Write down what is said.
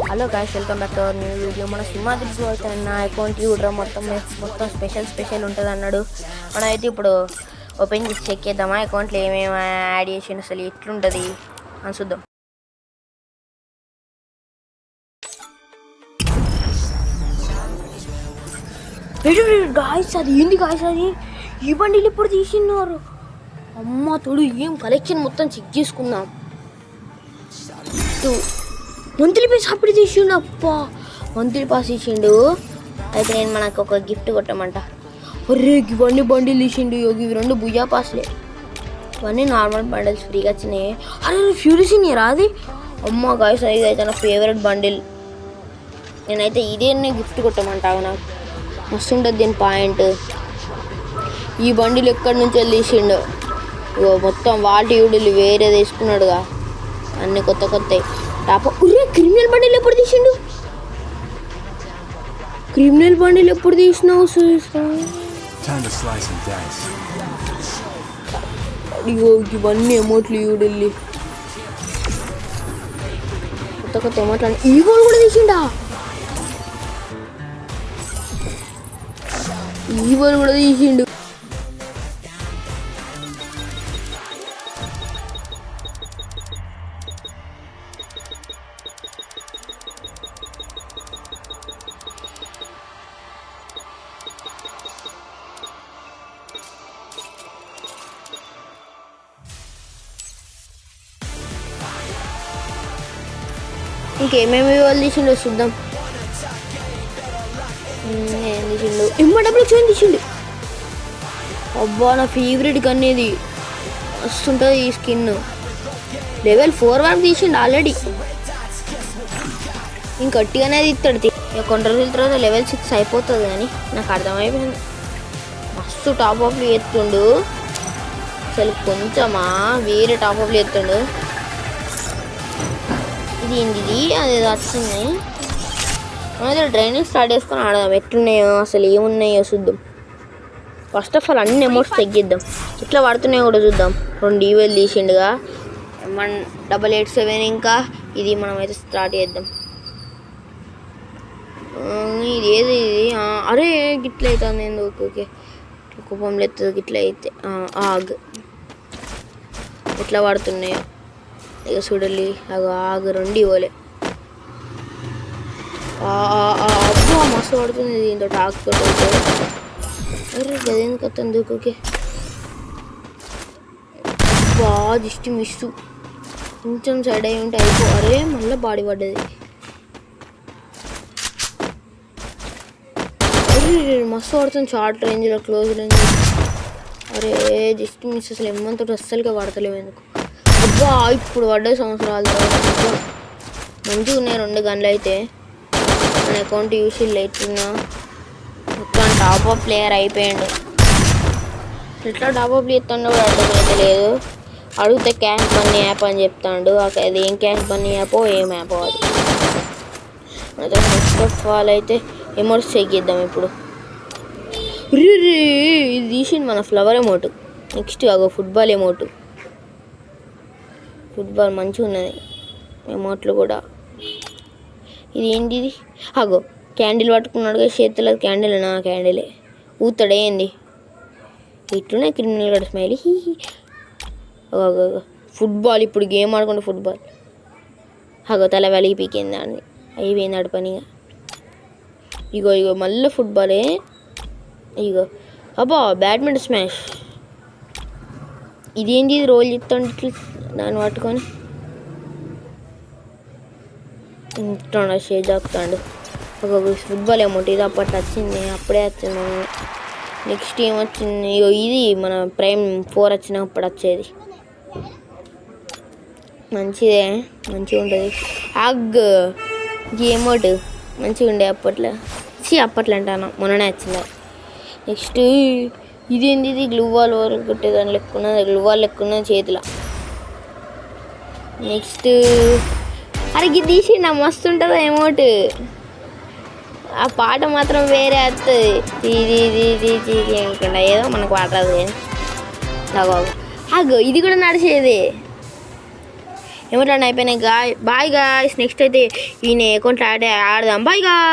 Hello guys, welcome back to our new video. మన సింహాద్రి అయితే నా అకౌంట్ చూడరా మొత్తం స్పెషల్ ఉంటుంది అన్నాడు. మనం అయితే ఇప్పుడు ఓపెన్ చేసి చెక్ చేద్దామా అకౌంట్లో ఏమేమి యాడ్ చేసి అసలు ఎట్లుంటుంది అని చూద్దాం. గాయ్స్ అది ఏంది గాయ్స్, అది ఈ బండిలు ఇప్పుడు తీసినారు. అమ్మ తోడు ఏం కలెక్షన్ మొత్తం చెక్ చేసుకుందాం. మంత్లీ పాస్ అప్పుడు తీసిండు. అప్ప మంత్లీ పాస్ ఇచ్చిండు. అయితే నేను మనకు ఒక గిఫ్ట్ కొట్టమంట. ఒర్రే ఇవన్నీ బండిలు తీసిండు. ఇవి 2 భుజా పాస్లే. ఇవన్నీ నార్మల్ బండిల్స్ ఫ్రీగా వచ్చినాయి. అరే ఫ్యూరిస్ రాది. అమ్మ గాయ్స్ ఇది అయితే నా ఫేవరెట్ బండిల్. నేనైతే ఇదే గిఫ్ట్ కొట్టమంటావు. నాకు మస్తు ఉంటుంది దీని పాయింట్. ఈ బండిలు ఎక్కడి నుంచి తీసిండు. ఇగో మొత్తం వాటి యూడులు వేరే తీసుకున్నాడుగా. అన్నీ కొత్త క్రిమినల్ బండిలు ఎప్పుడు తీసిండు. క్రిమినల్ బండిలు ఎప్పుడు తీసినావు? అయ్యో ఇవన్నీ ఎమోట్లు యూడిల్లి కొత్త ఎమోట్లు. ఈ గోల్ కూడా తీసిండా. ఈ గోల్ కూడా తీసిండు. ఇంకేమేమి వాళ్ళు తీసిండు చూద్దాం. ఏం తీసిండు? డబ్బులు తీసిండు. అబ్బా నా ఫేవరెట్ గన్ ఇది. మస్తుంటుంది ఈ స్కిన్. లెవెల్ 4 వరకు తీసిండు ఆల్రెడీ. ఇంకట్టిగానే తీస్తాడు. కొన్ని రోజుల తర్వాత లెవెల్ 6 అయిపోతుంది కానీ నాకు అర్థమైపోయింది. మస్తు టాప్అప్లు ఎత్తుండు. అసలు కొంచెమా వేరే టాప్అప్లు ఎత్తుండు. ఇది అది వచ్చింది. మనం ట్రైనింగ్ స్టార్ట్ చేసుకొని ఆడదాం. ఎట్లున్నాయో అసలు ఏమున్నాయో చూద్దాం. ఫస్ట్ ఆఫ్ ఆల్ అన్ని అమౌంట్స్ తగ్గిద్దాం. ఎట్లా పడుతున్నాయో కూడా చూద్దాం. 2 ఈవెల్ తీసిండుగా. 1887 ఇంకా ఇది మనమైతే స్టార్ట్ చేద్దాం. ఇది ఏది ఇది? అరే గిట్ల అవుతుంది ఎందుకు? ఓకే కుప్పంలో ఎత్తుంది గిట్ల అయితే. ఆగ్ ఎట్లా పడుతున్నాయో ఇక చూడాలి. ఆగు 2 ఇవ్వలే. అబ్బా మస్తు పడుతుంది దీంతో ఆకుతో. అరే గదేందుకు వస్తుంది దూకుకే. బాగా దిష్టి మిస్సు. కొంచెం సైడ్ అయి ఉంటే అయిపో. అరే మళ్ళీ బాడీ పడ్డది. అరే మస్తు పడుతుంది షార్ట్ రేంజ్లో, క్లోజ్ రేంజ్. అరే దిష్టి మిస్. అసలు ఎమ్మంతో అస్సలుగా పడతలేము ఎందుకు. అబ్బా ఇప్పుడు పడ్డ సంవత్సరాల తర్వాత మంచిగా ఉన్నాయి 2 గన్లు అయితే. మన అకౌంట్ యూస్ అవుతున్నా. మొత్తం టాప్అప్ ప్లేయర్ అయిపోయాడు. ఎట్లా టాప్అప్ చేస్తుండో కూడా అర్థమైతే లేదు. అడిగితే క్యాష్ బన్నీ యాప్ అని చెప్తాడు. అది ఏం క్యాష్ బన్నీ యాపో ఏం యాపో అది. అయితే ఫస్ట్ ఆఫ్ ఆల్ అయితే ఎమోట్స్ చెక్ చేద్దాం ఇప్పుడు. ఇది తీసింది మన flower emote. Next football emote. Football మంచిగా ఉన్నది ఎమోట్లు కూడా. ఇది ఏంటిది? క్యాండిల్ పట్టుకున్నాడుగా చేతిలో. క్యాండిలే ఊతాడు. ఏంది ఇట్లునే క్రిమినల్ గడ స్మైల్. ఫుట్బాల్ ఇప్పుడు గేమ్ ఆడుకుంటే ఫుట్బాల్. తల వెలిగి పీకింది దాన్ని. అయిపోయింది ఆడ పనిగా. ఇగో మళ్ళీ ఫుట్బాలే. అబ్బా బ్యాడ్మింటన్ స్మాష్. ఇదేంటి? ఇది రోల్ చెప్తాడు ఇట్లా దాన్ని పట్టుకొని ఇంట్లో షేజ్ ఆపుతాడు. ఫుట్బాల్ అమౌంట్ ఇది అప్పట్లో వచ్చింది. అప్పుడే వచ్చింది. నెక్స్ట్ ఏం వచ్చింది? ఇది మన ప్రైమ్ 4 వచ్చినప్పుడు వచ్చేది. మంచిగా ఉంటుంది. అమౌంట్ మంచిగా ఉండే అప్పట్లో. అప్పట్లో అంటాను మొన్ననే వచ్చింది. నెక్స్ట్ ఇదేంది? ఇది గ్లూవాల్ వరకు కొట్టేదాన్ని లెక్కున్నది. గ్లూవాల్ లెక్కున్నది చేతిలో. నెక్స్ట్ అరే ఇది తీసిండా. మస్తు ఉంటుంది అమౌంట్. ఆ పాట మాత్రం వేరే వస్తుంది. ఇది అనుకుంటా ఏదో మనకు పాట రాదు కానీ. ఇది కూడా నడిచేది. ఏమంటాను అయిపోయినాయి బాయ్ గాయ్స్. నెక్స్ట్ అయితే ఈయన అకౌంట్లో ఆడదాం. Bye guy.